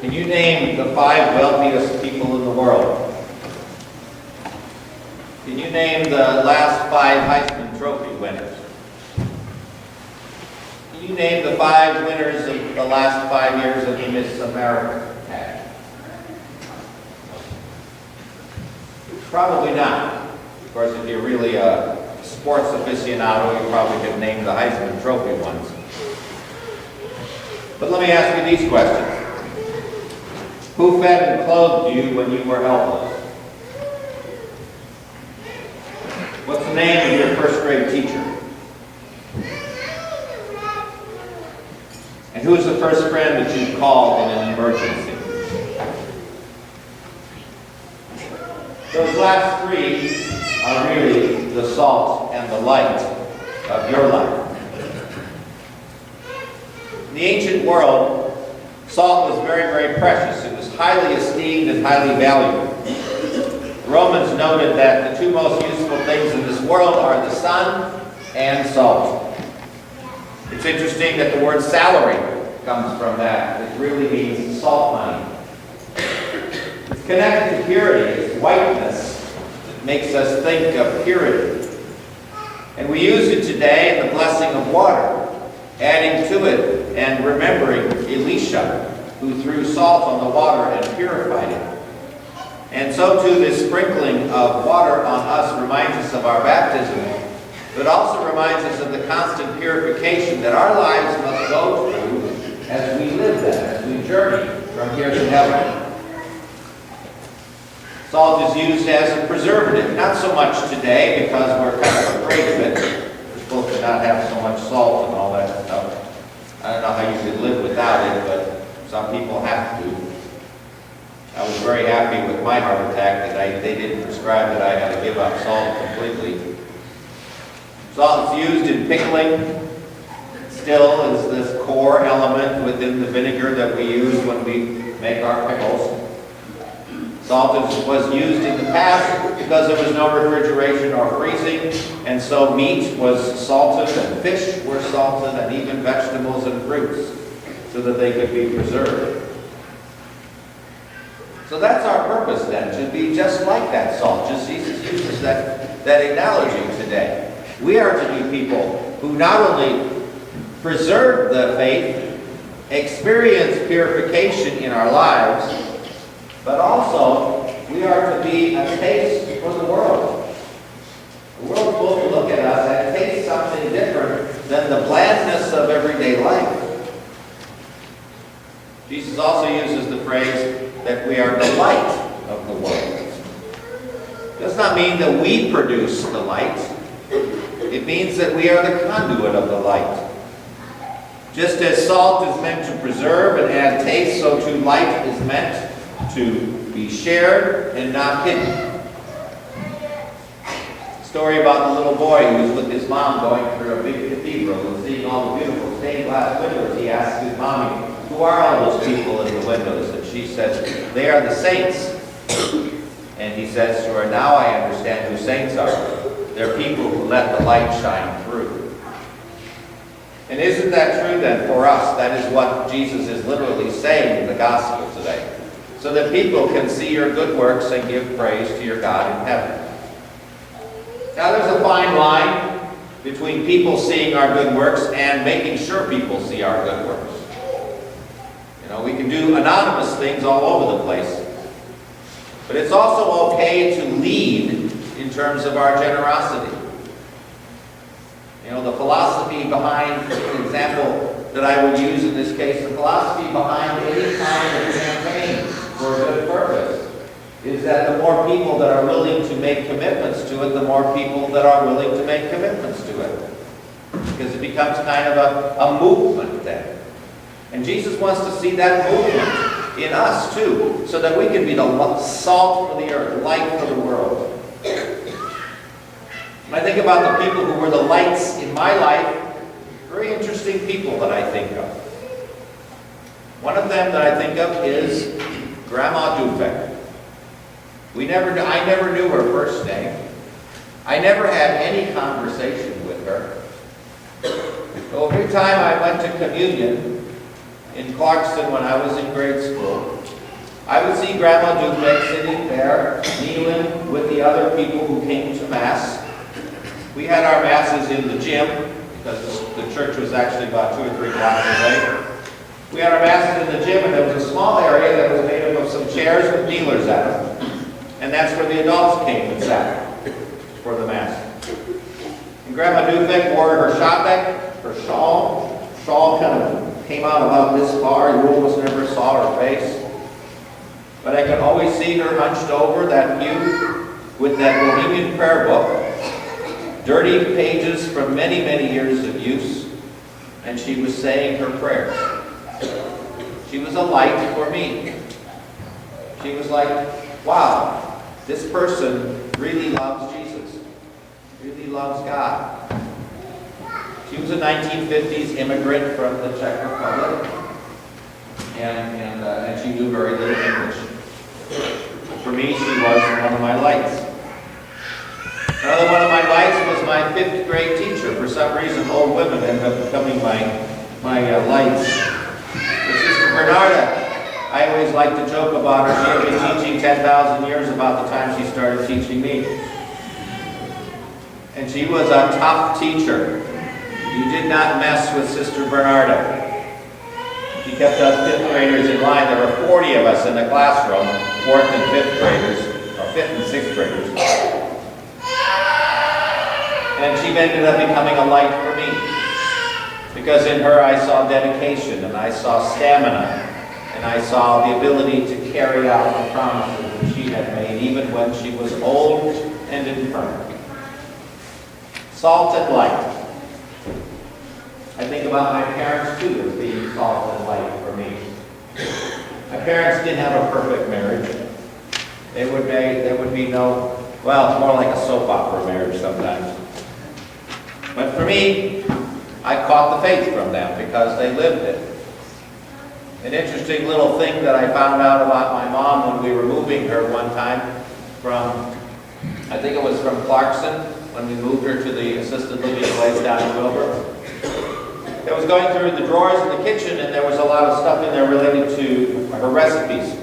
Can you name the 5 wealthiest people in the world? Can you name the last 5 Heisman Trophy winners? Can you name the 5 winners of the last 5 years of the Miss America pageant? Probably not. Of course, if you're really a sports aficionado, you probably could name the Heisman Trophy ones. But let me ask you these questions. Who fed and clothed you when you were helpless? What's the name of your first grade teacher? And who is the first friend that you called in an emergency? Those last 3 are really the salt and the light of your life. In the ancient world, salt was very, very precious. It was highly esteemed and highly valued. The Romans noted that the 2 most useful things in this world are the sun and salt. It's interesting that the word salary comes from that. It really means salt money. It's connected to purity. It's whiteness that makes us think of purity. And we use it today in the blessing of water, adding to it and remembering Elisha, who threw salt on the water and purified it. And so too, this sprinkling of water on us reminds us of our baptism, but also reminds us of the constant purification that our lives must go through as we live them, as we journey from here to heaven. Salt is used as a preservative, not so much today because we're kind of afraid of it. We're supposed to not have so much salt and all that stuff. I don't know how you could live without it, but some people have to. I was very happy with my heart attack that they didn't prescribe that I had to give up salt completely. Salt is used in pickling. Still is this core element within the vinegar that we use when we make our pickles. Salt was used in the past because there was no refrigeration or freezing, and so meat was salted and fish were salted and even vegetables and fruits so that they could be preserved. So that's our purpose then, to be just like that salt. Just Jesus uses that analogy today. We are to be people who not only preserve the faith, experience purification in our lives, but also we are to be a taste for the world. The world's supposed to look at us and taste something different than the blandness of everyday life. Jesus also uses the phrase that we are the light of the world. It does not mean that we produce the light. It means that we are the conduit of the light. Just as salt is meant to preserve and add taste, so too light is meant to be shared and not hidden. Story about the little boy who was with his mom going through a big cathedral and seeing all the beautiful stained glass windows. He asked his mommy, "Who are all those people in the windows?" And she says, "They are the saints." And he says to her, "Now I understand who saints are. They're people who let the light shine through." And isn't that true then for us? That is what Jesus is literally saying in the gospel today. So that people can see your good works and give praise to your God in heaven. Now there's a fine line between people seeing our good works and making sure people see our good works. You know, we can do anonymous things all over the place. But it's also okay to lead in terms of our generosity. You know, the philosophy behind, an example that I would use in this case, the philosophy behind any kind of campaign for a good purpose is that the more people that are willing to make commitments to it, the more people that are willing to make commitments to it. Because it becomes kind of a movement then. And Jesus wants to see that movement in us too, so that we can be the salt for the earth, light for the world. When I think about the people who were the lights in my life, very interesting people that I think of. One of them that I think of is Grandma Dufek. I never knew her first name. I never had any conversation with her. So every time I went to communion, in Clarkston when I was in grade school, I would see Grandma Duplex sitting there, kneeling with the other people who came to Mass. We had our Masses in the gym, because the church was actually about 2 or 3 blocks away. We had our Masses in the gym, and there was a small area that was made up of some chairs with kneelers at them. And that's where the adults came and sat for the Mass. And Grandma Duplex wore her shabeck, her shawl. Shawl kind of came out about this far. You almost never saw her face. But I could always see her hunched over that pew with that Bohemian prayer book, dirty pages from many, many years of use, and she was saying her prayers. She was a light for me. She was like, wow, this person really loves Jesus, really loves God. She was a 1950s immigrant from the Czech Republic, and she knew very little English. For me, she was one of my lights. Another one of my lights was my 5th grade teacher. For some reason, old women ended up becoming my lights. Sister Bernarda, I always like to joke about her. She had been teaching 10,000 years about the time she started teaching me. And she was a tough teacher. You did not mess with Sister Bernarda. She kept us 5th graders in line. There were 40 of us in the classroom, 4th and 5th graders, or 5th and 6th graders. And she ended up becoming a light for me. Because in her I saw dedication, and I saw stamina, and I saw the ability to carry out the promises that she had made, even when she was old and infirm. Salt and light. I think about my parents too as being salt and light for me. My parents didn't have a perfect marriage. There would be no, well, it's more like a soap opera marriage sometimes. But for me, I caught the faith from them because they lived it. An interesting little thing that I found out about my mom when we were moving her one time from, I think it was from Clarkston, when we moved her to the assisted living place down in Wilbur. I was going through the drawers in the kitchen, and there was a lot of stuff in there related to her recipes.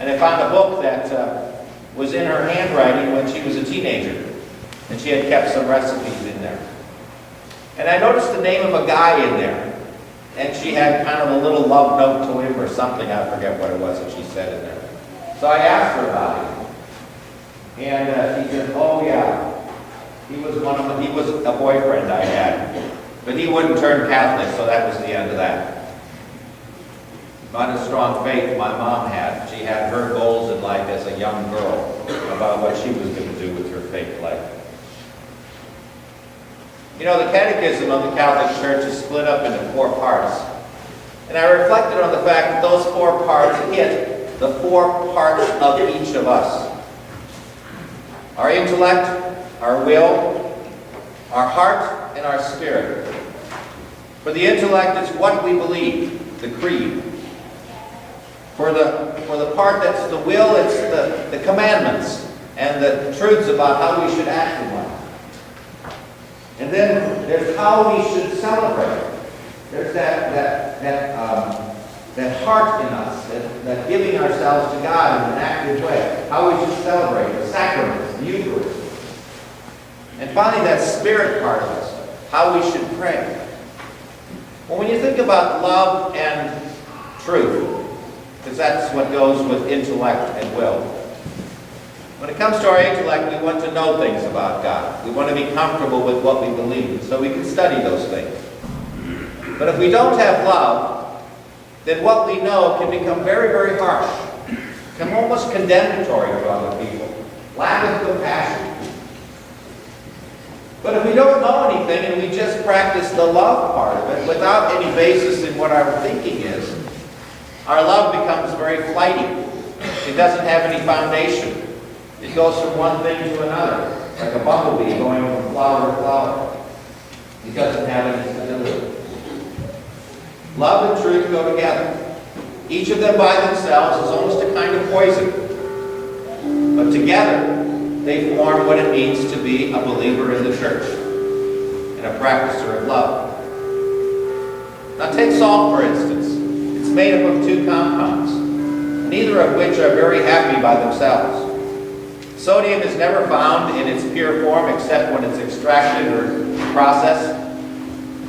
And I found a book that was in her handwriting when she was a teenager, and she had kept some recipes in there. And I noticed the name of a guy in there, and she had kind of a little love note to him or something. I forget what it was that she said in there. So I asked her about him, and she said, "Oh yeah, he was a boyfriend I had." But he wouldn't turn Catholic, so that was the end of that. Not a strong faith my mom had. She had her goals in life as a young girl about what she was going to do with her faith life. You know, the Catechism of the Catholic Church is split up into 4 parts. And I reflected on the fact that those 4 parts hit the 4 parts of each of us. Our intellect, our will, our heart, and our spirit. For the intellect, it's what we believe, the creed. For the part that's the will, it's the commandments and the truths about how we should act in life. And then there's how we should celebrate. There's that heart in us, that giving ourselves to God in an active way. How we should celebrate the sacraments, the Eucharist. And finally, that spirit part of us, how we should pray. Well, when you think about love and truth, because that's what goes with intellect and will. When it comes to our intellect, we want to know things about God. We want to be comfortable with what we believe, so we can study those things. But if we don't have love, then what we know can become very, very harsh, become almost condemnatory to other people, lack of compassion. But if we don't know anything and we just practice the love part of it without any basis in what our thinking is, our love becomes very flighty. It doesn't have any foundation. It goes from one thing to another, like a bumblebee going from flower to flower. It doesn't have any stability. Love and truth go together. Each of them by themselves is almost a kind of poison. But together, they form what it means to be a believer in the church and a practicer of love. Now take salt, for instance. made up of two compounds, neither of which are very happy by themselves. Sodium is never found in its pure form except when it's extracted or processed,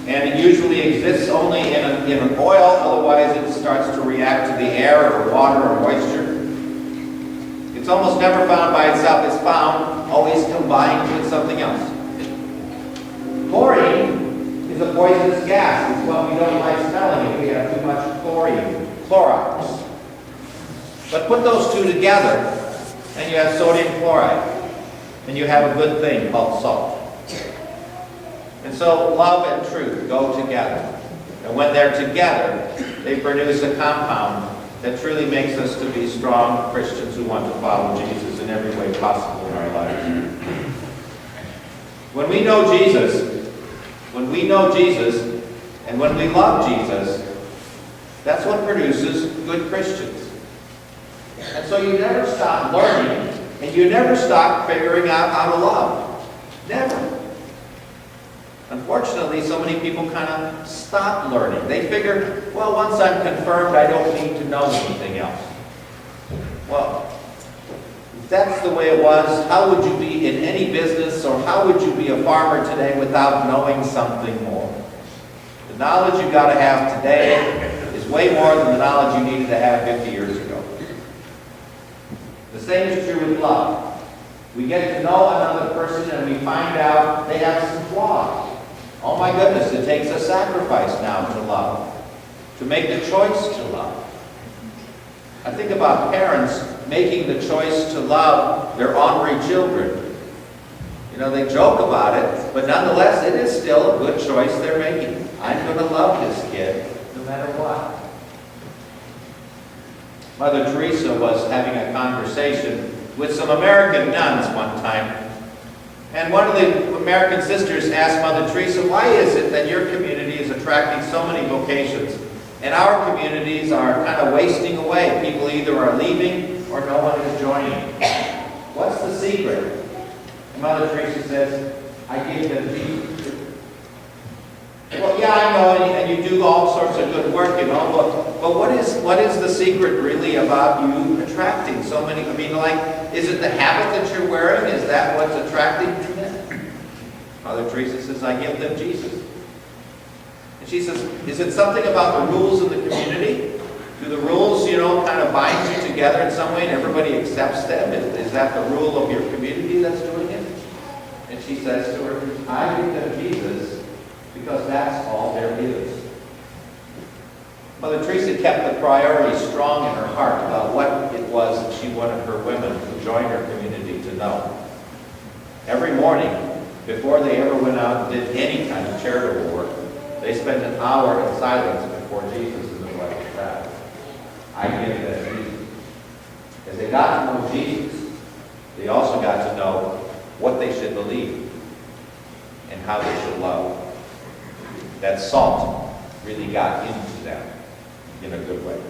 and it usually exists only in an oil, otherwise it starts to react to the air or water or moisture. It's almost never found by itself. It's found always combined with something else. Chlorine is a poisonous gas. It's what we don't like smelling if we have too much chlorine, chlorides. But put those two together, and you have sodium chloride, and you have a good thing called salt. And so love and truth go together. And when they're together, they produce a compound that truly makes us to be strong Christians who want to follow Jesus in every way possible in our lives. When we know Jesus, and when we love Jesus, that's what produces good Christians. And so you never stop learning, and you never stop figuring out how to love. Never. Unfortunately, so many people kind of stop learning. They figure, well, once I'm confirmed, I don't need to know anything else. Well, if that's the way it was, how would you be in any business, or how would you be a farmer today without knowing something more? The knowledge you got to have today is way more than the knowledge you needed to have 50 years ago. The same is true with love. We get to know another person and we find out they have some flaws. Oh my goodness, it takes a sacrifice now to love, to make the choice to love. I think about parents making the choice to love their ornery children. You know, they joke about it, but nonetheless, it is still a good choice they're making. I'm going to love this kid no matter what. Mother Teresa was having a conversation with some American nuns one time. And one of the American sisters asked Mother Teresa, why is it that your community is attracting so many vocations and our communities are kind of wasting away? People either are leaving or no one is joining. What's the secret? And Mother Teresa says, I give them Jesus. Well, yeah, I know, and you do all sorts of good work, you know, but what is the secret really about you attracting so many? I mean, like, is it the habit that you're wearing? Is that what's attracting them? Mother Teresa says, I give them Jesus. And she says, is it something about the rules of the community? Do the rules, you know, kind of bind you together in some way and everybody accepts them? Is that the rule of your community that's doing it? And she says to her, I give them Jesus because that's all there is. Mother Teresa kept the priority strong in her heart about what it was that she wanted her women who joined her community to know. Every morning, before they ever went out and did any kind of charitable work, they spent an hour in silence before Jesus in the white crowd. I give them Jesus. As they got to know Jesus, they also got to know what they should believe and how they should love. That salt really got into them in a good way.